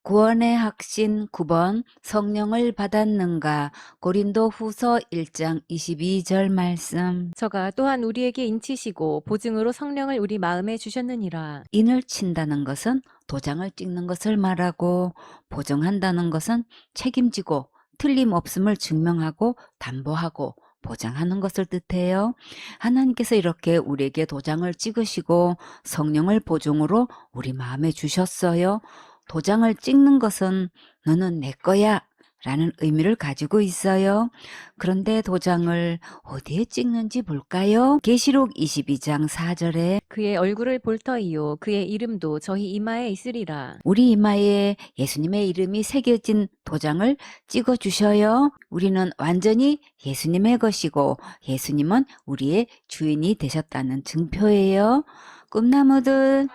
구원의 확신 9번 성령을 받았는가? 고린도후서 1장 22절 말씀. 저가 또한 우리에게 인치시고 보증으로 성령을 우리 마음에 주셨느니라. 인을 친다는 것은 도장을 찍는 것을 말하고, 보증한다는 것은 책임지고 틀림없음을 증명하고 담보하고 보장하는 것을 뜻해요. 하나님께서 이렇게 우리에게 도장을 찍으시고 성령을 보증으로 우리 마음에 주셨어요. 도장을 찍는 것은 너는 내 거야 라는 의미를 가지고 있어요. 그런데 도장을 어디에 찍는지 볼까요? 계시록 22장 4절에 그의 얼굴을 볼 터이요 그의 이름도 저희 이마에 있으리라. 우리 이마에 예수님의 이름이 새겨진 도장을 찍어 주셔요. 우리는 완전히 예수님의 것이고 예수님은 우리의 주인이 되셨다는 증표예요. 꿈나무들,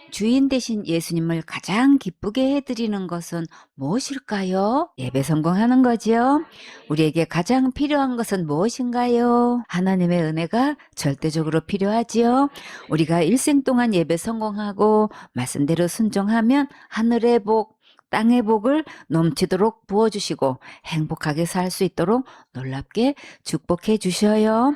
주인 되신 예수님을 가장 기쁘게 해드리는 것은 무엇일까요? 예배 성공하는 거지요. 우리에게 가장 필요한 것은 무엇인가요? 하나님의 은혜가 절대적으로 필요하지요. 우리가 일생 동안 예배 성공하고 말씀대로 순종하면 하늘의 복, 땅의 복을 넘치도록 부어주시고 행복하게 살 수 있도록 놀랍게 축복해 주셔요.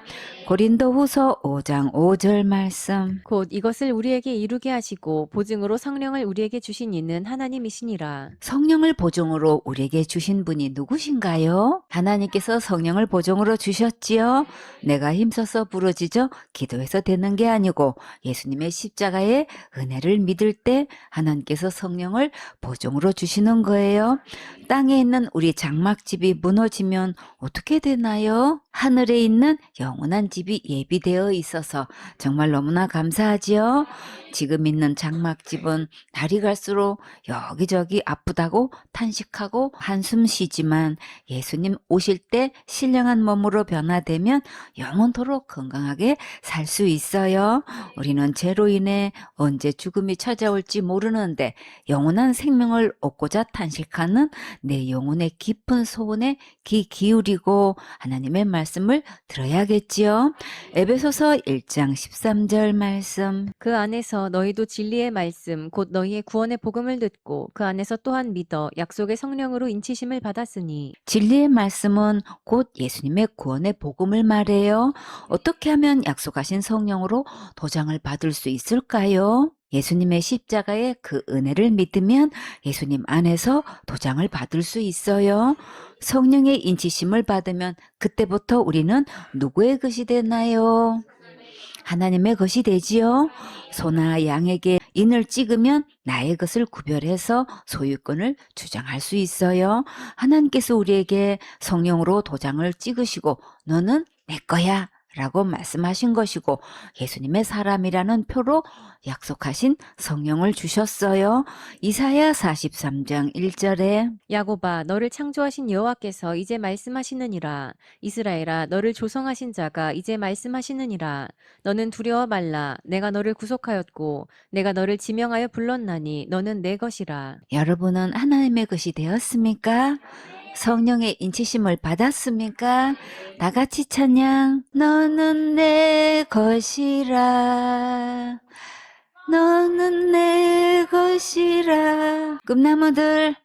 고린도후서 5장 5절 말씀. 곧 이것을 우리에게 이루게 하시고 보증으로 성령을 우리에게 주신 이는 하나님이시니라. 성령을 보증으로 우리에게 주신 분이 누구신가요? 하나님께서 성령을 보증으로 주셨지요. 내가 힘써서 부르짖어 기도해서 되는 게 아니고 예수님의 십자가의 은혜를 믿을 때 하나님께서 성령을 보증으로 주시는 거예요. 땅에 있는 우리 장막집이 무너지면 어떻게 되나요? 하늘에 있는 영원한 집이 예비되어 있어서 정말 너무나 감사하지요. 지금 있는 장막집은 날이 갈수록 여기저기 아프다고 탄식하고 한숨 쉬지만 예수님 오실 때 신령한 몸으로 변화되면 영원토록 건강하게 살 수 있어요. 우리는 죄로 인해 언제 죽음이 찾아올지 모르는데 영원한 생명을 얻고자 탄식하는 내 영혼의 깊은 소원에 귀 기울이고 하나님의 말씀을 들어야겠지요. 에베소서 1장 13절 말씀. 그 안에서 너희도 진리의 말씀 곧 너희의 구원의 복음을 듣고 그 안에서 또한 믿어 약속의 성령으로 인치심을 받았으니. 진리의 말씀은 곧 예수님의 구원의 복음을 말해요. 어떻게 하면 약속하신 성령으로 도장을 받을 수 있을까요? 예수님의 십자가의 그 은혜를 믿으면 예수님 안에서 도장을 받을 수 있어요. 성령의 인치심을 받으면 그때부터 우리는 누구의 것이 되나요? 하나님의 것이 되지요. 소나 양에게 인을 찍으면 나의 것을 구별해서 소유권을 주장할 수 있어요. 하나님께서 우리에게 성령으로 도장을 찍으시고 너는 내 거야 라고 말씀하신 것이고 예수님의 사람이라는 표로 약속하신 성령을 주셨어요. 이사야 43장 1절에 야곱아 너를 창조하신 여호와께서 이제 말씀하시느니라. 이스라엘아 너를 조성하신 자가 이제 말씀하시느니라. 너는 두려워 말라. 내가 너를 구속하였고 내가 너를 지명하여 불렀나니 너는 내 것이라. 여러분은 하나님의 것이 되었습니까? 성령의 인치심을 받았습니까? 다 같이 찬양. 너는 내 것이라. 너는 내 것이라. 꿈나무들,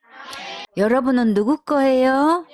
여러분은 누구 거예요?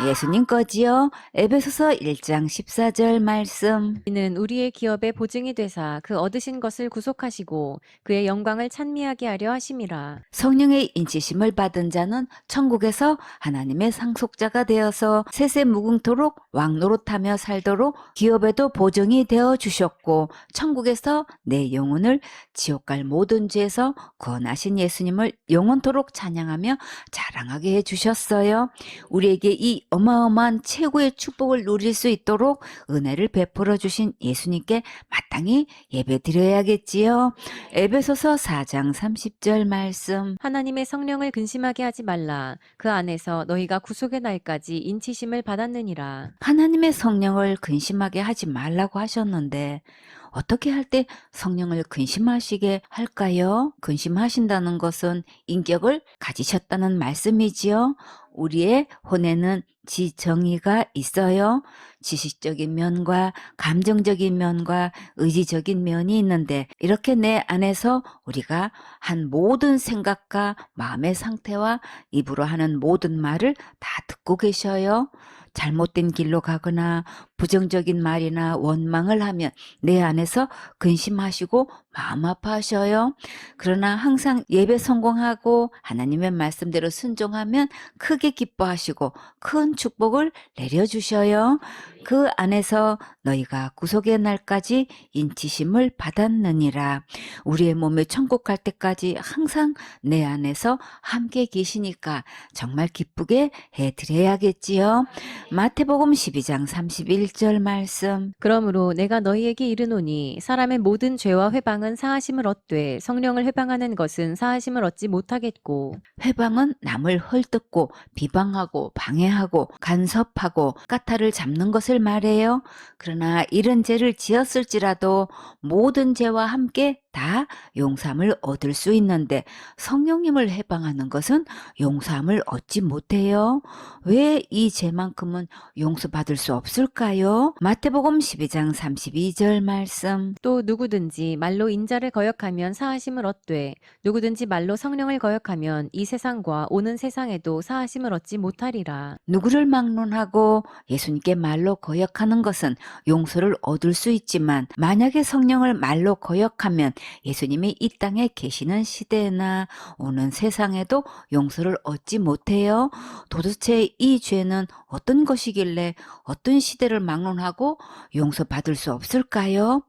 예수님 거지요. 에베소서 1장 14절 말씀. 이는 우리의 기업의 보증이 되사 그 얻으신 것을 구속하시고 그의 영광을 찬미하게 하려 하심이라. 성령의 인치심을 받은 자는 천국에서 하나님의 상속자가 되어서 세세 무궁토록 왕노릇하며 살도록 기업에도 보증이 되어 주셨고 천국에서 내 영혼을 지옥 갈 모든 죄에서 구원하신 예수님을 영원토록 찬양하며 자랑하게 해 주셨어요. 우리에게 이 어마어마한 최고의 축복을 누릴 수 있도록 은혜를 베풀어 주신 예수님께 마땅히 예배드려야겠지요. 에베소서 4장 30절 말씀. 하나님의 성령을 근심하게 하지 말라. 그 안에서 너희가 구속의 날까지 인치심을 받았느니라. 하나님의 성령을 근심하게 하지 말라고 하셨는데 어떻게 할 때 성령을 근심하시게 할까요? 근심하신다는 것은 인격을 가지셨다는 말씀이지요. 우리의 혼에는 지정의가 있어요. 지식적인 면과 감정적인 면과 의지적인 면이 있는데 이렇게 내 안에서 우리가 한 모든 생각과 마음의 상태와 입으로 하는 모든 말을 다 듣고 계셔요. 잘못된 길로 가거나 부정적인 말이나 원망을 하면 내 안에서 근심하시고 마음 아파하셔요. 그러나 항상 예배 성공하고 하나님의 말씀대로 순종하면 크게 기뻐하시고 큰 축복을 내려주셔요. 그 안에서 너희가 구속의 날까지 인치심을 받았느니라. 우리의 몸에 천국 갈 때까지 항상 내 안에서 함께 계시니까 정말 기쁘게 해드려야겠지요. 마태복음 12장 31절 말씀. 그러므로 내가 너희에게 이르노니 사람의 모든 죄와 회방은 사하심을 얻되 성령을 회방하는 것은 사하심을 얻지 못하겠고 회방은 남을 헐뜯고 비방하고 방해하고 간섭하고 까타를 잡는 것을 말해요. 그러나 이런 죄를 지었을지라도 모든 죄와 함께 다 용서함을 얻을 수 있는데 성령님을 해방하는 것은 용서함을 얻지 못해요. 왜 이 죄만큼은 용서받을 수 없을까요? 마태복음 12장 32절 말씀. 또 누구든지 말로 인자를 거역하면 사하심을 얻되 누구든지 말로 성령을 거역하면 이 세상과 오는 세상에도 사하심을 얻지 못하리라. 누구를 막론하고 예수님께 말로 거역하는 것은 용서를 얻을 수 있지만 만약에 성령을 말로 거역하면 예수님이 이 땅에 계시는 시대나 오는 세상에도 용서를 얻지 못해요. 도대체 이 죄는 어떤 것이길래 어떤 시대를 막론하고 용서받을 수 없을까요?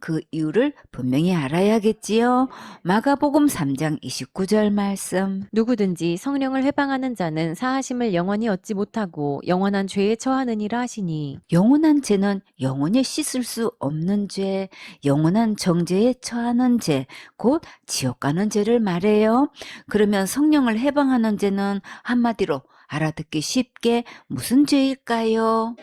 그 이유를 분명히 알아야겠지요. 마가복음 3장 29절 말씀. 누구든지 성령을 회방하는 자는 사하심을 영원히 얻지 못하고 영원한 죄에 처하느니라 하시니 영원한 죄는 영원히 씻을 수 없는 죄, 영원한 정죄에 처하는 죄, 곧 지옥 가는 죄를 말해요. 그러면 성령을 해방하는 죄는 한마디로 알아듣기 쉽게 무슨 죄일까요?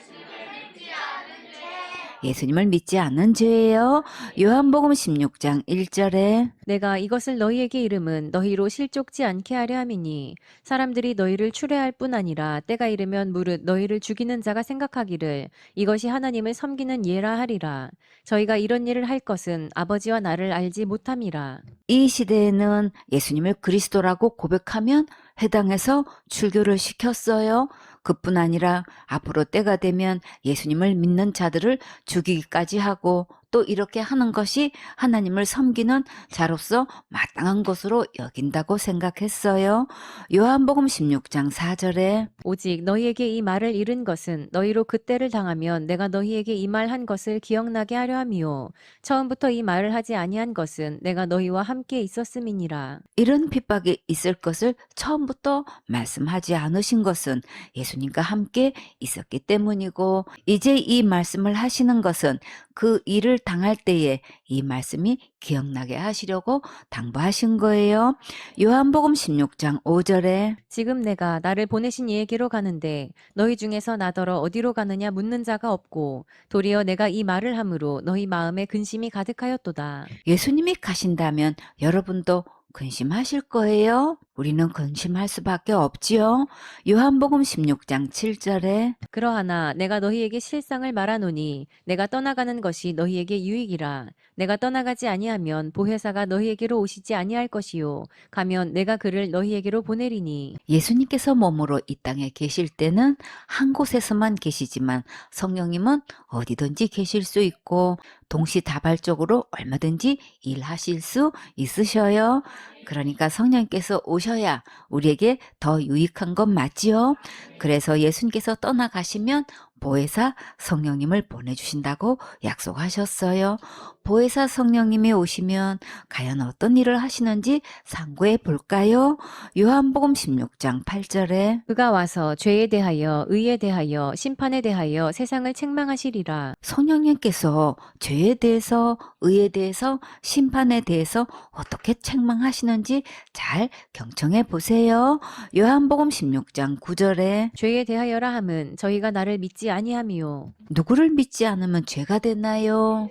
예수님을 믿지 않는 죄예요. 요한복음 16장 1절에 내가 이것을 너희에게 이름은 너희로 실족지 않게 하려 함이니 사람들이 너희를 추례할 뿐 아니라 때가 이르면 무릇 너희를 죽이는 자가 생각하기를 이것이 하나님을 섬기는 예라 하리라. 저희가 이런 일을 할 것은 아버지와 나를 알지 못함이라. 이 시대에는 예수님을 그리스도라고 고백하면 해당해서 출교를 시켰어요. 그뿐 아니라 앞으로 때가 되면 예수님을 믿는 자들을 죽이기까지 하고 또 이렇게 하는 것이 하나님을 섬기는 자로서 마땅한 것으로 여긴다고 생각했어요. 요한복음 16장 4절에 오직 너희에게 이 말을 이른 것은 너희로 그때를 당하면 내가 너희에게 이 말한 것을 기억나게 하려 함이요 처음부터 이 말을 하지 아니한 것은 내가 너희와 함께 있었음이니라. 이런 핍박이 있을 것을 처음부터 말씀하지 않으신 것은 예수님과 함께 있었기 때문이고 이제 이 말씀을 하시는 것은 그 일을 당할 때에 이 말씀이 기억나게 하시려고 당부하신 거예요. 요한복음 16장 5절에 지금 내가 나를 보내신 이에게로 가는데 너희 중에서 나더러 어디로 가느냐 묻는 자가 없고 도리어 내가 이 말을 함으로 너희 마음에 근심이 가득하였도다. 예수님이 가신다면 여러분도 근심하실 거예요. 우리는 근심할 수밖에 없지요. 요한복음 16장 7절에 그러하나 내가 너희에게 실상을 말하노니 내가 떠나가는 것이 너희에게 유익이라. 내가 떠나가지 아니하면 보혜사가 너희에게로 오시지 아니할 것이요 가면 내가 그를 너희에게로 보내리니. 예수님께서 몸으로 이 땅에 계실 때는 한 곳에서만 계시지만 성령님은 어디든지 계실 수 있고 동시다발적으로 얼마든지 일하실 수 있으셔요. 그러니까 성령께서 오셔야 우리에게 더 유익한 건 맞지요. 그래서 예수님께서 떠나가시면 보혜사 성령님을 보내주신다고 약속하셨어요. 보혜사 성령님이 오시면 과연 어떤 일을 하시는지 상고해 볼까요? 요한복음 16장 8절에 그가 와서 죄에 대하여 의에 대하여 심판에 대하여 세상을 책망하시리라. 성령님께서 죄에 대해서 의에 대해서 심판에 대해서 어떻게 책망하시는지 잘 경청해 보세요. 요한복음 16장 9절에 죄에 대하여라 함은 저희가 나를 믿지 아니함이요 누구를 믿지 않으면 죄가 되나요?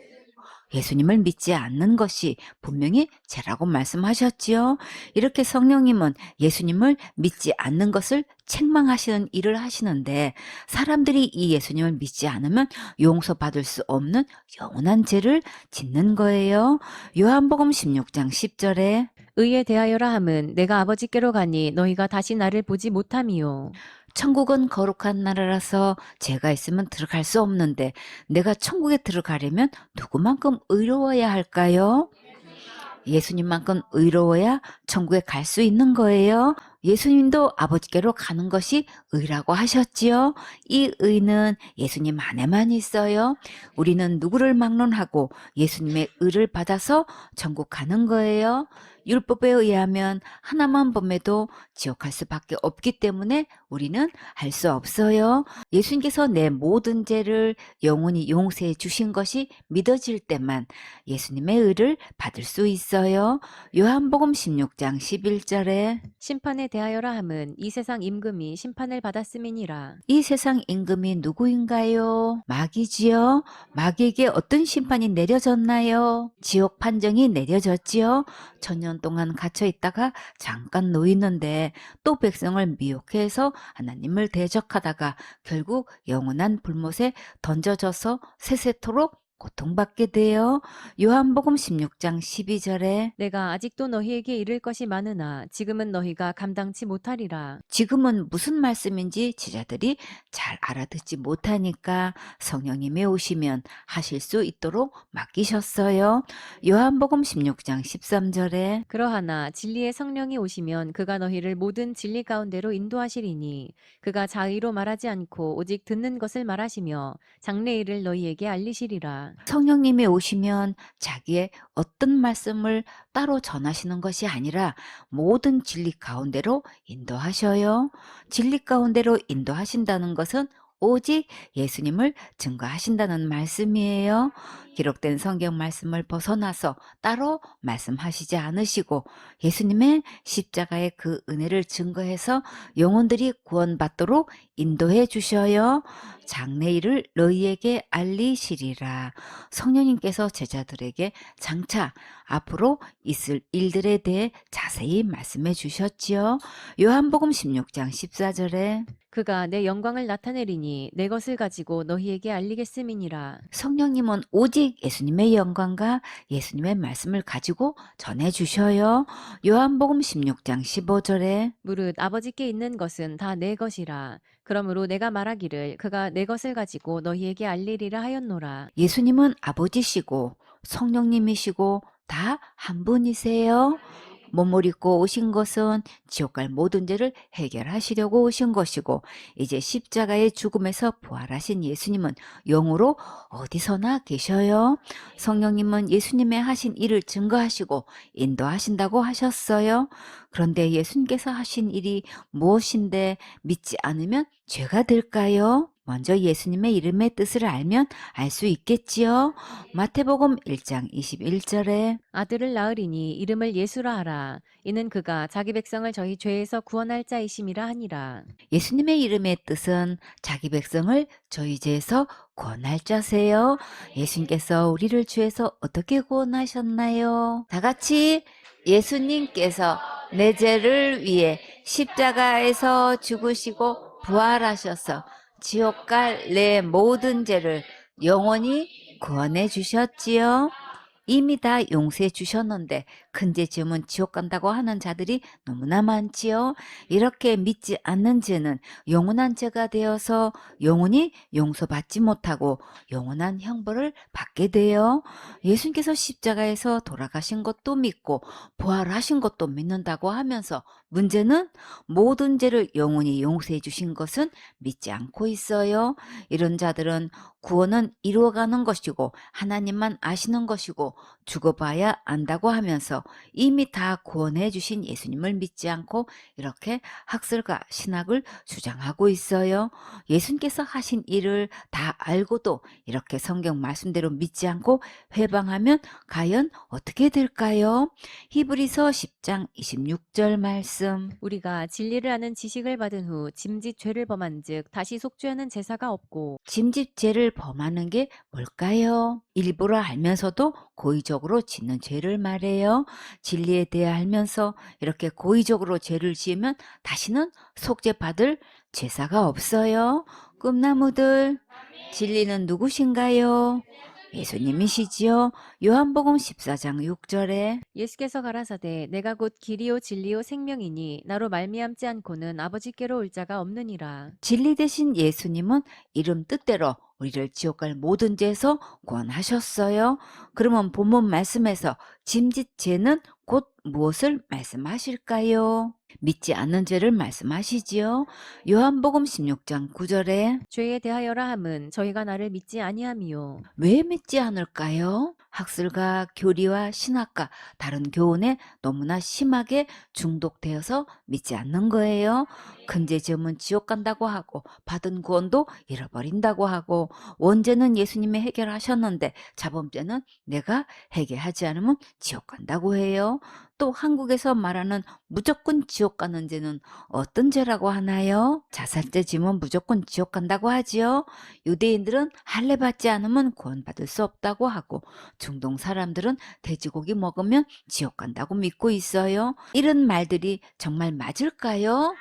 예수님을 믿지 않는 것이 분명히 죄라고 말씀하셨지요. 이렇게 성령님은 예수님을 믿지 않는 것을 책망하시는 일을 하시는데 사람들이 이 예수님을 믿지 않으면 용서받을 수 없는 영원한 죄를 짓는 거예요. 요한복음 16장 10절에 의에 대하여라 함은 내가 아버지께로 가니 너희가 다시 나를 보지 못함이요. 천국은 거룩한 나라라서 죄가 있으면 들어갈 수 없는데 내가 천국에 들어가려면 누구만큼 의로워야 할까요? 예수님만큼 의로워야 천국에 갈 수 있는 거예요. 예수님도 아버지께로 가는 것이 의라고 하셨지요. 이 의는 예수님 안에만 있어요. 우리는 누구를 막론하고 예수님의 의를 받아서 천국 가는 거예요. 율법에 의하면 하나만 범해도 지옥 갈 수밖에 없기 때문에 우리는 할 수 없어요. 예수님께서 내 모든 죄를 영원히 용서해 주신 것이 믿어질 때만 예수님의 의를 받을 수 있어요. 요한복음 16장 11절에 심판에 대하여라 함은 이 세상 임금이 심판을 받았음이니라. 이 세상 임금이 누구인가요? 마귀지요. 마귀에게 어떤 심판이 내려졌나요? 지옥 판정이 내려졌지요. 천년 동안 갇혀 있다가 잠깐 놓이는데 또 백성을 미혹해서 하나님을 대적하다가 결국 영원한 불못에 던져져서 세세토록 고통받게 돼요. 요한복음 16장 12절에 내가 아직도 너희에게 이를 것이 많으나 지금은 너희가 감당치 못하리라. 지금은 무슨 말씀인지 제자들이 잘 알아듣지 못하니까 성령님이 오시면 하실 수 있도록 맡기셨어요. 요한복음 16장 13절에 그러하나 진리의 성령이 오시면 그가 너희를 모든 진리 가운데로 인도하시리니 그가 자의로 말하지 않고 오직 듣는 것을 말하시며 장래일을 너희에게 알리시리라. 성령님이 오시면 자기의 어떤 말씀을 따로 전하시는 것이 아니라 모든 진리 가운데로 인도하셔요. 진리 가운데로 인도하신다는 것은 오직 예수님을 증거하신다는 말씀이에요. 기록된 성경 말씀을 벗어나서 따로 말씀하시지 않으시고 예수님의 십자가의 그 은혜를 증거해서 영혼들이 구원받도록 인도해 주셔요. 장래일을 너희에게 알리시리라. 성령님께서 제자들에게 장차 앞으로 있을 일들에 대해 자세히 말씀해 주셨지요. 요한복음 16장 14절에 그가 내 영광을 나타내리니 내 것을 가지고 너희에게 알리겠음이니라. 성령님은 오직 예수님의 영광과 예수님의 말씀을 가지고 전해 주셔요. 요한복음 16장 15절에 무릇 아버지께 있는 것은 다 내 것이라. 그러므로 내가 말하기를 그가 내 것을 가지고 너희에게 알리리라 하였노라. 예수님은 아버지시고 성령님이시고 다 한 분이세요. 몸을 입고 오신 것은 지옥 갈 모든 죄를 해결하시려고 오신 것이고 이제 십자가의 죽음에서 부활하신 예수님은 영으로 어디서나 계셔요. 성령님은 예수님의 하신 일을 증거하시고 인도하신다고 하셨어요. 그런데 예수님께서 하신 일이 무엇인데 믿지 않으면 죄가 될까요? 먼저 예수님의 이름의 뜻을 알면 알 수 있겠지요. 마태복음 1장 21절에 아들을 낳으리니 이름을 예수라 하라. 이는 그가 자기 백성을 저희 죄에서 구원할 자이심이라 하니라. 예수님의 이름의 뜻은 자기 백성을 저희 죄에서 구원할 자세요. 예수님께서 우리를 죄에서 어떻게 구원하셨나요? 다 같이 예수님께서 내 죄를 위해 십자가에서 죽으시고 부활하셔서 지옥 갈 내 모든 죄를 영원히 구원해 주셨지요. 이미 다 용서해 주셨는데 큰 죄 지으면 지옥 간다고 하는 자들이 너무나 많지요. 이렇게 믿지 않는 죄는 영원한 죄가 되어서 영원히 용서받지 못하고 영원한 형벌을 받게 돼요. 예수님께서 십자가에서 돌아가신 것도 믿고 부활하신 것도 믿는다고 하면서 문제는 모든 죄를 영원히 용서해 주신 것은 믿지 않고 있어요. 이런 자들은 구원은 이루어가는 것이고 하나님만 아시는 것이고 죽어봐야 안다고 하면서 속에서 이미 다 구원해 주신 예수님을 믿지 않고 이렇게 학설과 신학을 주장하고 있어요. 예수님께서 하신 일을 다 알고도 이렇게 성경 말씀대로 믿지 않고 회방하면 과연 어떻게 될까요? 히브리서 10장 26절 말씀. 우리가 진리를 아는 지식을 받은 후 짐짓 죄를 범한즉 다시 속죄하는 제사가 없고 짐짓 죄를 범하는 게 뭘까요? 일부러 알면서도 고의적으로 짓는 죄를 말해요. 진리에 대해 알면서 이렇게 고의적으로 죄를 지으면 다시는 속죄받을 제사가 없어요. 꿈나무들, 진리는 누구신가요? 예수님이시지요. 요한복음 14장 6절에 예수께서 가라사대 내가 곧 길이요 진리요 생명이니 나로 말미암지 않고는 아버지께로 올 자가 없느니라. 진리 대신 예수님은 이름 뜻대로 우리를 지옥 갈 모든 죄에서 구원하셨어요. 그러면 본문 말씀에서 짐짓 죄는 곧 무엇을 말씀하실까요? 믿지 않는 죄를 말씀하시지요. 요한복음 16장 9절에 죄에 대하여라 함은 저희가 나를 믿지 아니함이요. 왜 믿지 않을까요? 학술과 교리와 신학과 다른 교훈에 너무나 심하게 중독되어서 믿지 않는 거예요. 큰 죄 지으면 지옥 간다고 하고 받은 구원도 잃어버린다고 하고 원죄는 예수님이 해결하셨는데 자범죄는 내가 해결하지 않으면 지옥 간다고 해요. 또 한국에서 말하는 무조건 지옥 가는 죄는 어떤 죄라고 하나요? 자살죄 지면 무조건 지옥 간다고 하지요. 유대인들은 할례 받지 않으면 구원받을 수 없다고 하고 중동 사람들은 돼지고기 먹으면 지옥 간다고 믿고 있어요. 이런 말들이 정말 맞을까요?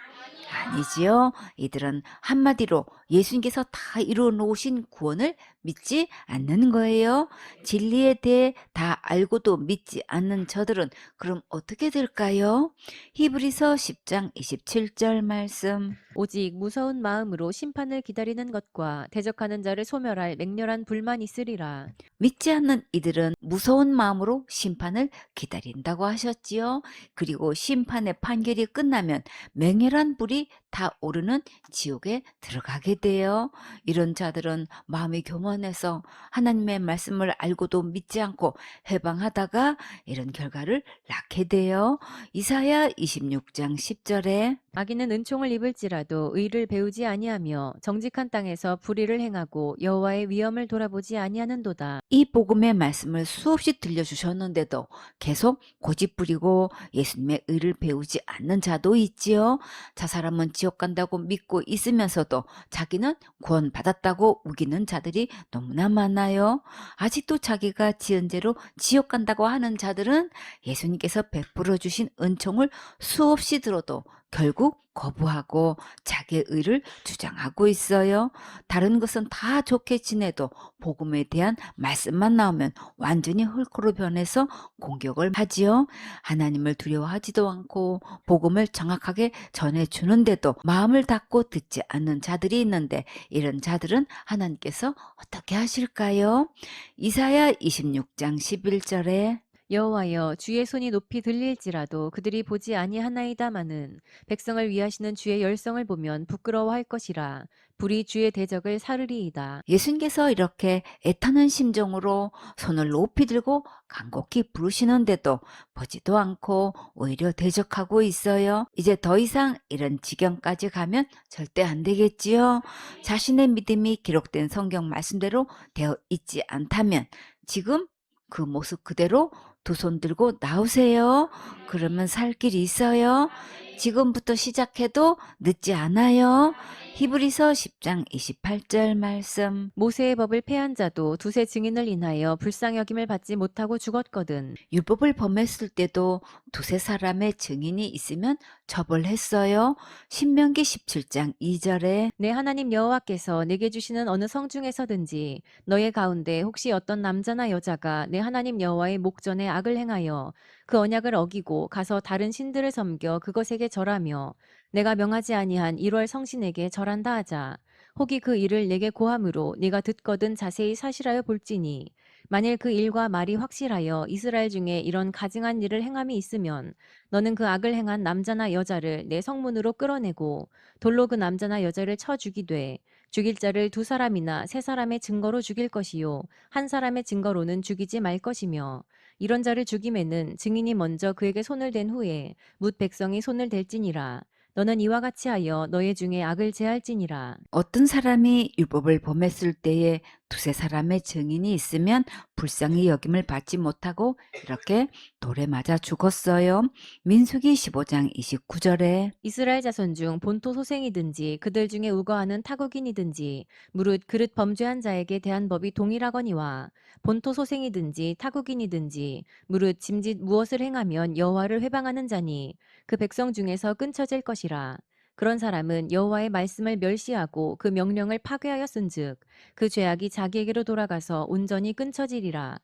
아니지요. 이들은 한마디로 예수님께서 다 이루어 놓으신 구원을 믿지 않는 거예요. 진리에 대해 다 알고도 믿지 않는 저들은 그럼 어떻게 될까요? 히브리서 10장 27절 말씀. 오직 무서운 마음으로 심판을 기다리는 것과 대적하는 자를 소멸할 맹렬한 불만 있으리라. 믿지 않는 이들은 무서운 마음으로 심판을 기다린다고 하셨지요. 그리고 심판의 판결이 끝나면 맹렬한 불이 다 오르는 지옥에 들어가게 돼요. 이런 자들은 마음이 교만해서 하나님의 말씀을 알고도 믿지 않고 해방하다가 이런 결과를 낳게 돼요. 이사야 26장 10절에 악인은 은총을 입을지라도 의를 배우지 아니하며 정직한 땅에서 불의를 행하고 여호와의 위엄을 돌아보지 아니하는도다. 이 복음의 말씀을 수없이 들려주셨는데도 계속 고집부리고 예수님의 의를 배우지 않는 자도 있지요. 저 사람은 지옥 간다고 믿고 있으면서도 자기는 구원받았다고 우기는 자들이 너무나 많아요. 아직도 자기가 지은 죄로 지옥 간다고 하는 자들은 예수님께서 베풀어 주신 은총을 수없이 들어도 결국 거부하고 자기의 의를 주장하고 있어요. 다른 것은 다 좋게 지내도 복음에 대한 말씀만 나오면 완전히 헐크로 변해서 공격을 하지요. 하나님을 두려워하지도 않고 복음을 정확하게 전해주는데도 마음을 닫고 듣지 않는 자들이 있는데 이런 자들은 하나님께서 어떻게 하실까요? 이사야 26장 11절에 여호와여 주의 손이 높이 들릴지라도 그들이 보지 아니하나이다마는 백성을 위하시는 주의 열성을 보면 부끄러워할 것이라 불이 주의 대적을 사르리이다. 예수님께서 이렇게 애타는 심정으로 손을 높이 들고 간곡히 부르시는데도 보지도 않고 오히려 대적하고 있어요. 이제 더 이상 이런 지경까지 가면 절대 안 되겠지요. 자신의 믿음이 기록된 성경 말씀대로 되어 있지 않다면 지금 그 모습 그대로 두 손 들고 나오세요. 그러면 살 길이 있어요. 지금부터 시작해도 늦지 않아요. 히브리서 10장 28절 말씀. 모세의 법을 폐한 자도 두세 증인을 인하여 불쌍히 여김을 받지 못하고 죽었거든. 율법을 범했을 때도 두세 사람의 증인이 있으면 처벌했어요. 신명기 17장 2절에 내 하나님 여호와께서 내게 주시는 어느 성 중에서든지 너의 가운데 혹시 어떤 남자나 여자가 내 하나님 여호와의 목전에 악을 행하여 그 언약을 어기고 가서 다른 신들을 섬겨 그것에게 절하며 내가 명하지 아니한 1월 성신에게 절한다 하자. 혹이 그 일을 내게 고함으로 네가 듣거든 자세히 사실하여 볼지니 만일 그 일과 말이 확실하여 이스라엘 중에 이런 가증한 일을 행함이 있으면 너는 그 악을 행한 남자나 여자를 내 성문으로 끌어내고 돌로 그 남자나 여자를 쳐 죽이되 죽일 자를 두 사람이나 세 사람의 증거로 죽일 것이요 한 사람의 증거로는 죽이지 말 것이며 이런 자를 죽임에는 증인이 먼저 그에게 손을 댄 후에 뭇 백성이 손을 댈지니라. 너는 이와 같이 하여 너희 중에 악을 제할지니라. 어떤 사람이 율법을 범했을 때에 두세 사람의 증인이 있으면 불쌍히 여김을 받지 못하고 이렇게 돌에 맞아 죽었어요. 민수기 15장 29절에 이스라엘 자손 중 본토 소생이든지 그들 중에 우거하는 타국인이든지 무릇 그릇 범죄한 자에게 대한 법이 동일하거니와 본토 소생이든지 타국인이든지 무릇 짐짓 무엇을 행하면 여호와를 회방하는 자니 그 백성 중에서 끊쳐질 것이라. 그런 사람은 여호와의 말씀을 멸시하고 그 명령을 파괴하였은즉 그 죄악이 자기에게로 돌아가서 온전히 끊쳐지리라.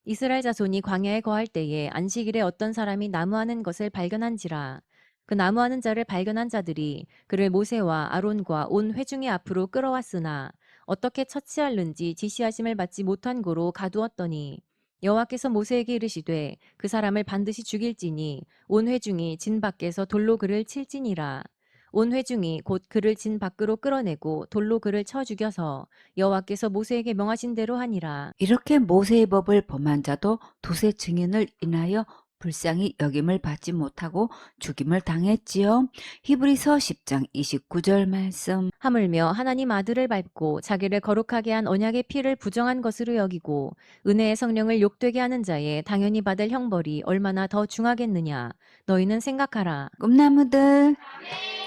이스라엘 자손이 광야에 거할 때에 안식일에 어떤 사람이 나무하는 것을 발견한지라. 그 나무하는 자를 발견한 자들이 그를 모세와 아론과 온 회중의 앞으로 끌어왔으나 어떻게 처치할는지 지시하심을 받지 못한 고로 가두었더니 여호와께서 모세에게 이르시되 그 사람을 반드시 죽일지니 온 회중이 진 밖에서 돌로 그를 칠지니라. 온 회중이 곧 그를 진 밖으로 끌어내고 돌로 그를 쳐 죽여서 여호와께서 모세에게 명하신 대로 하니라. 이렇게 모세의 법을 범한 자도 두세 증인을 인하여 불쌍히 여김을 받지 못하고 죽임을 당했지요. 히브리서 10장 29절 말씀. 하물며 하나님 아들을 밟고 자기를 거룩하게 한 언약의 피를 부정한 것으로 여기고 은혜의 성령을 욕되게 하는 자에 당연히 받을 형벌이 얼마나 더 중하겠느냐. 너희는 생각하라. 꿈나무들,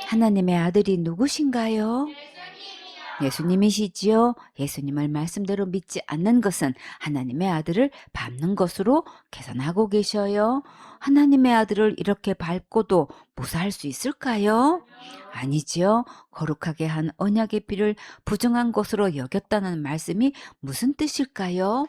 하나님의 아들이 누구신가요? 예수님이시지요. 예수님을 말씀대로 믿지 않는 것은 하나님의 아들을 밟는 것으로 계산하고 계셔요. 하나님의 아들을 이렇게 밟고도 무사할 수 있을까요? 아니지요. 거룩하게 한 언약의 피를 부정한 것으로 여겼다는 말씀이 무슨 뜻일까요?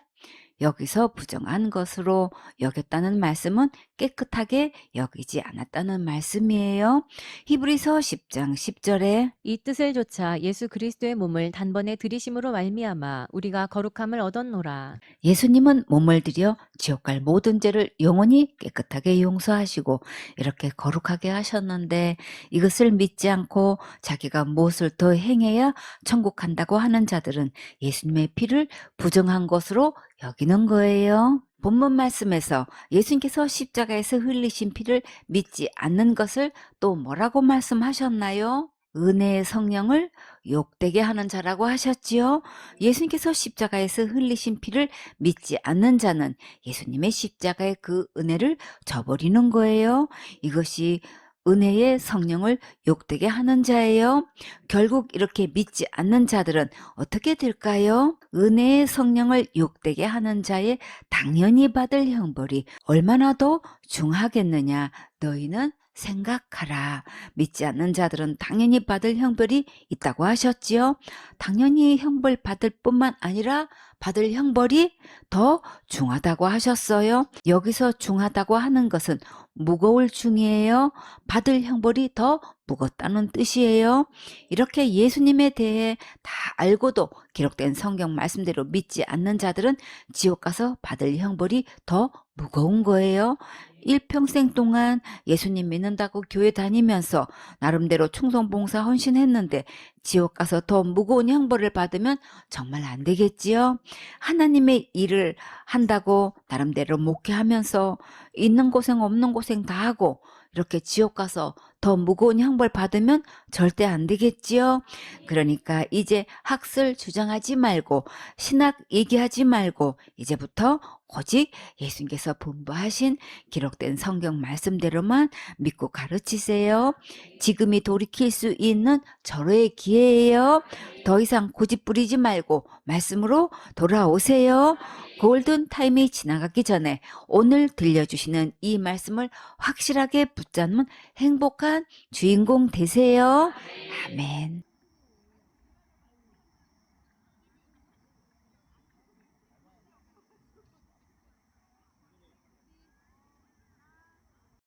여기서 부정한 것으로 여겼다는 말씀은 깨끗하게 여기지 않았다는 말씀이에요. 히브리서 10장 10절에 이 뜻을 조차 예수 그리스도의 몸을 단번에 들이심으로 말미암아 우리가 거룩함을 얻었노라. 예수님은 몸을 들여 지옥 갈 모든 죄를 영원히 깨끗하게 용서하시고 이렇게 거룩하게 하셨는데 이것을 믿지 않고 자기가 무엇을 더 행해야 천국 간다고 하는 자들은 예수님의 피를 부정한 것으로 여기는 거예요. 본문 말씀에서 예수님께서 십자가에서 흘리신 피를 믿지 않는 것을 또 뭐라고 말씀하셨나요? 은혜의 성령을 욕되게 하는 자라고 하셨지요. 예수님께서 십자가에서 흘리신 피를 믿지 않는 자는 예수님의 십자가의 그 은혜를 저버리는 거예요. 이것이 은혜의 성령을 욕되게 하는 자예요. 결국 이렇게 믿지 않는 자들은 어떻게 될까요? 은혜의 성령을 욕되게 하는 자의 당연히 받을 형벌이 얼마나 더 중하겠느냐. 너희는 생각하라. 믿지 않는 자들은 당연히 받을 형벌이 있다고 하셨지요. 당연히 형벌 받을 뿐만 아니라 받을 형벌이 더 중하다고 하셨어요. 여기서 중하다고 하는 것은 무거울 중이에요. 받을 형벌이 더 무겁다는 뜻이에요. 이렇게 예수님에 대해 다 알고도 기록된 성경 말씀대로 믿지 않는 자들은 지옥 가서 받을 형벌이 더 무거운 거예요. 일평생 동안 예수님 믿는다고 교회 다니면서 나름대로 충성봉사 헌신했는데 지옥 가서 더 무거운 형벌을 받으면 정말 안 되겠지요. 하나님의 일을 한다고 나름대로 목회하면서 있는 고생 없는 고생 다 하고 이렇게 지옥 가서 더 무거운 형벌 받으면 절대 안 되겠지요. 그러니까 이제 학설 주장하지 말고 신학 얘기하지 말고 이제부터 오직 예수님께서 분부하신 기록된 성경 말씀대로만 믿고 가르치세요. 지금이 돌이킬 수 있는 절호의 기회예요. 더 이상 고집 부리지 말고 말씀으로 돌아오세요. 골든 타임이 지나가기 전에 오늘 들려주시는 이 말씀을 확실하게 붙잡는 행복한 주인공 되세요. 아멘.